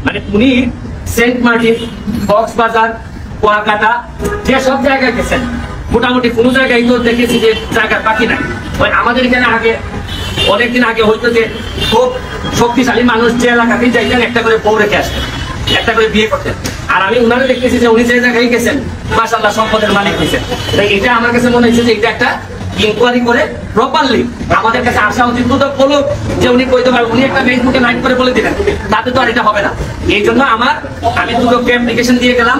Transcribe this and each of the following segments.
মানে উনি Saint Martin, Cox's Bazar, Kuakata যে সব জায়গায় গেছেন, মোটামুটি কোনো জায়গায় তো দেখেছি যে জায়গার বাকি নাই। ওই আমাদের এখানে আগে অনেকদিন আগে হয়তো যে খুব শক্তিশালী মানুষ যে এলাকাতেই যাইতেন একটা করে বউ রেখে আসতেন, একটা করে বিয়ে করতেন। আর আমি উনারে দেখতেছি যে উনি যে জায়গায় গেছেন মাশাআল্লাহ সম্পদের মালিক হয়েছেন। তাই এটা আমার কাছে মনে হয়েছে যে এটা একটা ইনকোয়ারি করে প্রপারলি আমাদের কাছে আসা উচিত। তো বলুক যে উনি কইতে পারবেন, উনি একটা ফেসবুকে লাইভ করে বলে দিলেন, তাতে তো আর এটা হবে না। এই জন্য আমি দুদককে অ্যাপ্লিকেশন দিয়ে গেলাম।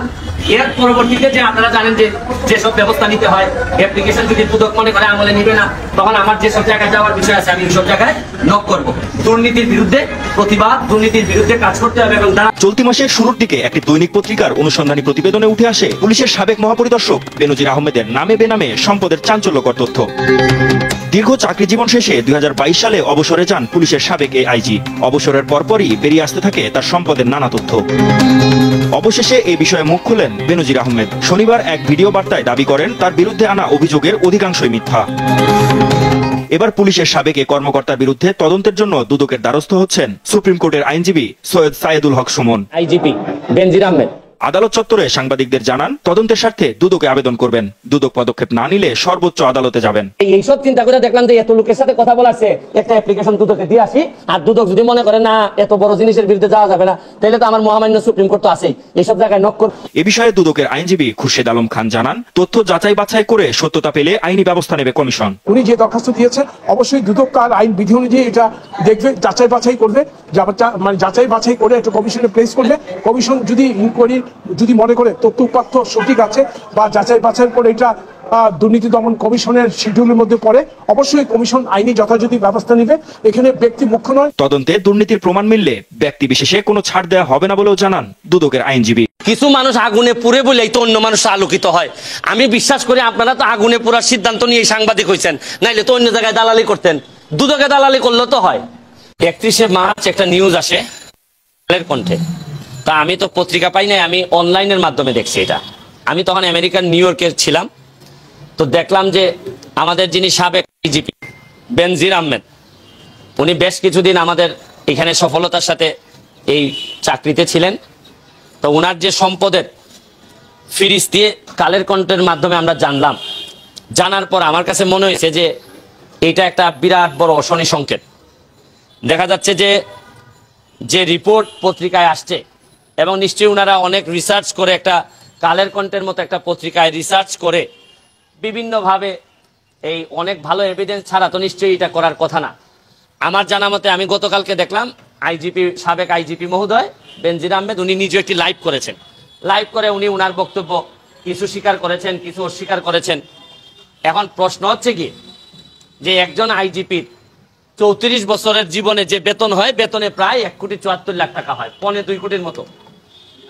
এর পরবর্তীতে যে আপনারা জানেন যে যেসব ব্যবস্থা নিতে হয়, অ্যাপ্লিকেশন যদি দুদক মনে করে আমলে নিবে না, তখন আমার যেসব জায়গায় যাওয়ার বিষয় আছে আমি সব জায়গায় নক করব। দুর্নীতির বিরুদ্ধে প্রতিবাদ, দুর্নীতির বিরুদ্ধে কাজ করতে হবে। এবং চলতি মাসের শুরুর দিকে একটি দৈনিক পত্রিকার অনুসন্ধানী প্রতিবেদনে উঠে আসে পুলিশের সাবেক মহাপরিদর্শক বেনজির আহমেদের নামে বেনামে সম্পদের চাঞ্চল্যকর তথ্য। দীর্ঘ চাকরি জীবন শেষে 2022 সালে অবসরে যান পুলিশের সাবেক এআইজি। অবসরের পরপরই বেরিয়ে আসতে থাকে তার সম্পদের নানা তথ্য। অবশেষে এই বিষয়ে মুখ খুলেন বেনজির আহমেদ। শনিবার এক ভিডিও বার্তায় দাবি করেন তার বিরুদ্ধে আনা অভিযোগের অধিকাংশই মিথ্যা। এবার পুলিশের সাবেক এ কর্মকর্তার বিরুদ্ধে তদন্তের জন্য দুদকের দ্বারস্থ হচ্ছেন সুপ্রিম কোর্টের আইনজীবী সৈয়দ সাইদুল হক সুমন। আইজিপি বেনজির আহমেদ আদালত চত্বরে সাংবাদিকদের জানান তদন্তের স্বার্থে দুদকে আবেদন করবেন। দুদক পদক্ষেপ না নিলে সর্বোচ্চ আদালতে যাবেন। এইসব চিন্তা করে দেখলাম যে এত লোকের সাথে কথা বলাছে, একটা অ্যাপ্লিকেশন দুদকে দিয়ে আসি। আর দুদক যদি মনে করে না এত বড় জিনিসের বিরুদ্ধে যাওয়া যাবে না, তাহলে তো আমার মহামান্য সুপ্রিম কোর্ট তো আছেই, এইসব জায়গায় নক করব। এ বিষয়ে দুদকের আইনজীবী খুরশেদ আলম খান জানান তথ্য যাচাই বাছাই করে সত্যতা পেলে আইনি ব্যবস্থা নেবে কমিশন। উনি যে দরখাস্ত দিয়েছেন অবশ্যই দুদক তার আইন বিধি অনুযায়ী এটা দেখবে, যাচাই বাছাই করবে, মানে যাচাই বাছাই করে একটা কমিশনে প্লেস করবে। কমিশন যদি ইনকোয়ারি যদি মনে করে তথ্য উপাত্ত সঠিক আছে বা যাচাই বাছাই করে এটা দুর্নীতি দমন কমিশনের শিডিউলের মধ্যে পড়ে, অবশ্যই কমিশন আইনি যথাযথ ব্যবস্থা নেবে। এখানে ব্যক্তি মুখ্য নয়। তদন্তে দুর্নীতির প্রমাণ মিললে ব্যক্তি বিশেষে কোনো ছাড় দেওয়া হবে না বলেও জানান দুদকের আইনজীবী। কিছু মানুষ আগুনে পুড়ে বলেই তো অন্য মানুষ আলোকিত হয়। আমি বিশ্বাস করি আপনারা তো আগুনে পুরার সিদ্ধান্ত নিয়ে সাংবাদিক হয়েছেন, নাইলে তো অন্য জায়গায় দালালি করতেন। দুদকে দালালি করলে তো হয়। 31শে মার্চ একটা নিউজ আসে কণ্ঠে, তা আমি তো পত্রিকা পাই নাই, আমি অনলাইনের মাধ্যমে দেখছি এটা। আমি তখন আমেরিকার নিউ ইয়র্কের ছিলাম, তো দেখলাম যে আমাদের যিনি সাবেক আইজিপি বেনজির আহমেদ, উনি বেশ কিছুদিন আমাদের এখানে সফলতার সাথে এই চাকরিতে ছিলেন। তো ওনার যে সম্পদের ফিরিস দিয়ে কালের কণ্ঠের মাধ্যমে আমরা জানলাম। জানার পর আমার কাছে মনে হয়েছে যে এটা একটা বিরাট বড় অশনি সংকেত। দেখা যাচ্ছে যে রিপোর্ট পত্রিকায় আসছে, এবং নিশ্চয়ই ওনারা অনেক রিসার্চ করে, একটা কালের কণ্ঠের মতো একটা পত্রিকায় রিসার্চ করে বিভিন্নভাবে এই অনেক ভালো এভিডেন্স ছাড়া তো নিশ্চয়ই এটা করার কথা না। আমার জানা মতে আমি গতকালকে দেখলাম আইজিপি, সাবেক আইজিপি মহোদয় বেনজির আহমেদ, উনি নিজে একটি লাইভ করেছেন। লাইভ করে উনি ওনার বক্তব্য কিছু স্বীকার করেছেন, কিছু অস্বীকার করেছেন। এখন প্রশ্ন হচ্ছে কি, যে একজন আইজিপির 34 বছরের জীবনে যে বেতন হয়, বেতনে প্রায় 1,74,00,000 টাকা হয়, 1.25 কোটির মতো।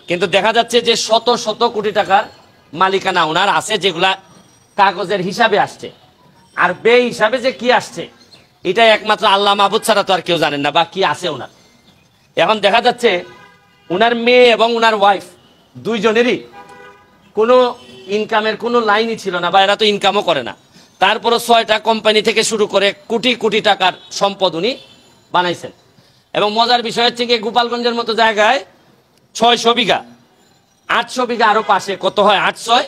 কিন্তু দেখা যাচ্ছে যে শত শত কোটি টাকার মালিকানা ওনার আছে, যেগুলা কাগজের হিসাবে আসছে। আর বে হিসাবে যে কি আসছে এটা একমাত্র আল্লাহ মাহবুদ ছাড়া তো আর কেউ জানেন না, বা কি আছে ওনার। এখন দেখা যাচ্ছে ওনার মেয়ে এবং ওনার ওয়াইফ দুইজনেরই কোনো ইনকামের কোনো লাইনই ছিল না, বা এরা তো ইনকামও করে না। তারপরও 6টা কোম্পানি থেকে শুরু করে কোটি কোটি টাকার সম্পদ উনি বানাইছেন। এবং মজার বিষয় হচ্ছে কি, গোপালগঞ্জের মতো জায়গায় 600 বিঘা, 800 বিঘা আরো পাশে, কত হয় 800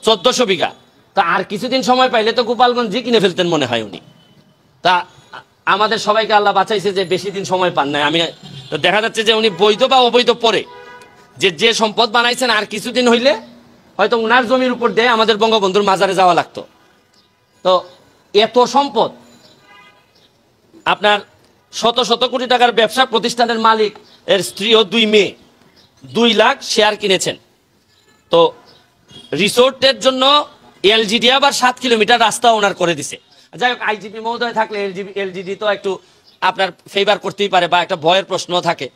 1400 বিঘা। তা আর কিছুদিন সময় পাইলে তো গোপালগঞ্জই কিনে ফেলতেন মনে হয় উনি। তা আমাদের সবাইকে আল্লাহ বাঁচাইছে যে বেশি দিন সময় পান নাই। আমি তো দেখা যাচ্ছে যে উনি বৈধ বা অবৈধ পরে যে সম্পদ বানাইছেন, আর কিছুদিন হইলে হয়তো উনার জমির উপর দিয়ে আমাদের বঙ্গবন্ধুর মাজারে যাওয়া লাগতো। তো এত সম্পদ, আপনার শত শত কোটি টাকার ব্যবসা প্রতিষ্ঠানের মালিক, এর স্ত্রী ও 2 মেয়ে 2 লাখ শেয়ার কিনেছেন। তো রিসোর্টের জন্য এলজিডি আবার 7 কিলোমিটার রাস্তা ওনার করে দিছে। যাই হোক, আইজিপি মহোদয় থাকলে এলজিডি তো একটু আপনার ফেভার করতেই পারে, বা একটা ভয়ের প্রশ্ন থাকে।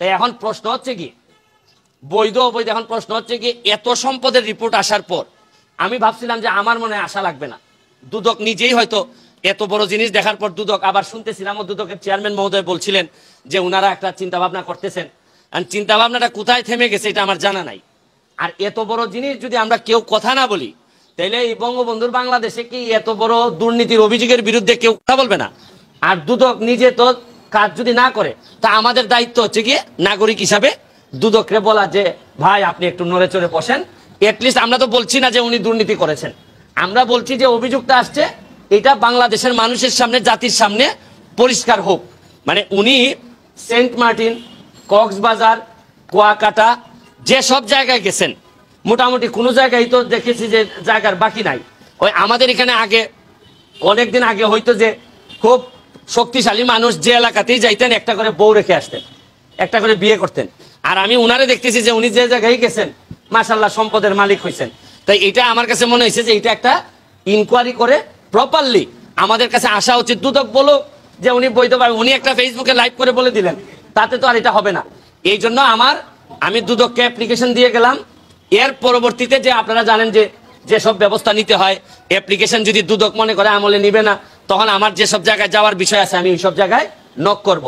তাই এখন প্রশ্ন হচ্ছে কি, বৈধ অবৈধ, এখন প্রশ্ন হচ্ছে কি, এত সম্পদের রিপোর্ট আসার পর আমি ভাবছিলাম যে আমার মনে আশা লাগবে না, দুদক নিজেই হয়তো এত বড় জিনিস দেখার পর দুদক, আবার শুনতেছিলাম দুদকের চেয়ারম্যান মহোদয় বলছিলেন যে ওনারা একটা চিন্তা ভাবনা করতেছেন। আর চিন্তা ভাবনাটা কোথায় থেমে গেছে এটা আমার জানা নাই। আর এত বড় জিনিস যদি আমরা কেউ কথা না বলি, তাহলে এই বঙ্গবন্ধুর বাংলাদেশে কি এত বড় দুর্নীতির অভিযোগের বিরুদ্ধে কেউ কথা বলবে না? আর দুদক নিজে তো কাজ যদি না করে, তা আমাদের দায়িত্ব হচ্ছে কি নাগরিক হিসাবে দুদকরে বলা যে ভাই আপনি একটু নড়ে চড়ে বসেন। এটলিস্ট আমরা তো বলছি না যে উনি দুর্নীতি করেছেন, আমরা বলছি যে অভিযোগটা আসছে এটা বাংলাদেশের মানুষের সামনে, জাতির সামনে পরিষ্কার হোক। মানে উনি সেন্ট মার্টিন, কক্সবাজার, কুয়াকাটা যে সব জায়গায় গেছেন, মোটামুটি কোনো জায়গায় তো দেখেছি যে জায়গার বাকি নাই। ওই আমাদের এখানে আগে অনেকদিন আগে হয়তো যে খুব শক্তিশালী মানুষ যে এলাকাতেই যাইতেন একটা করে বউ রেখে আসতেন, একটা করে বিয়ে করতেন। আর আমি উনারে দেখতেছি যে উনি যে জায়গায় গেছেন মাশাআল্লাহ সম্পদের মালিক হয়েছেন। তাই এটা আমার কাছে মনে হয়েছে যে এটা একটা ইনকোয়ারি করে প্রপারলি আমাদের কাছে আসা উচিত। দুদক বলো যে উনি বৈধভাবে, উনি একটা ফেসবুকে লাইভ করে বলে দিলেন, তাতে তো আর এটা হবে না। এই জন্য আমি দুদককে অ্যাপ্লিকেশন দিয়ে গেলাম। এর পরবর্তীতে যে আপনারা জানেন যে যেসব ব্যবস্থা নিতে হয়, অ্যাপ্লিকেশন যদি দুদক মনে করে আমলে নিবে না, তখন আমার যেসব জায়গায় যাওয়ার বিষয় আছে আমি ওই সব জায়গায় নক করব।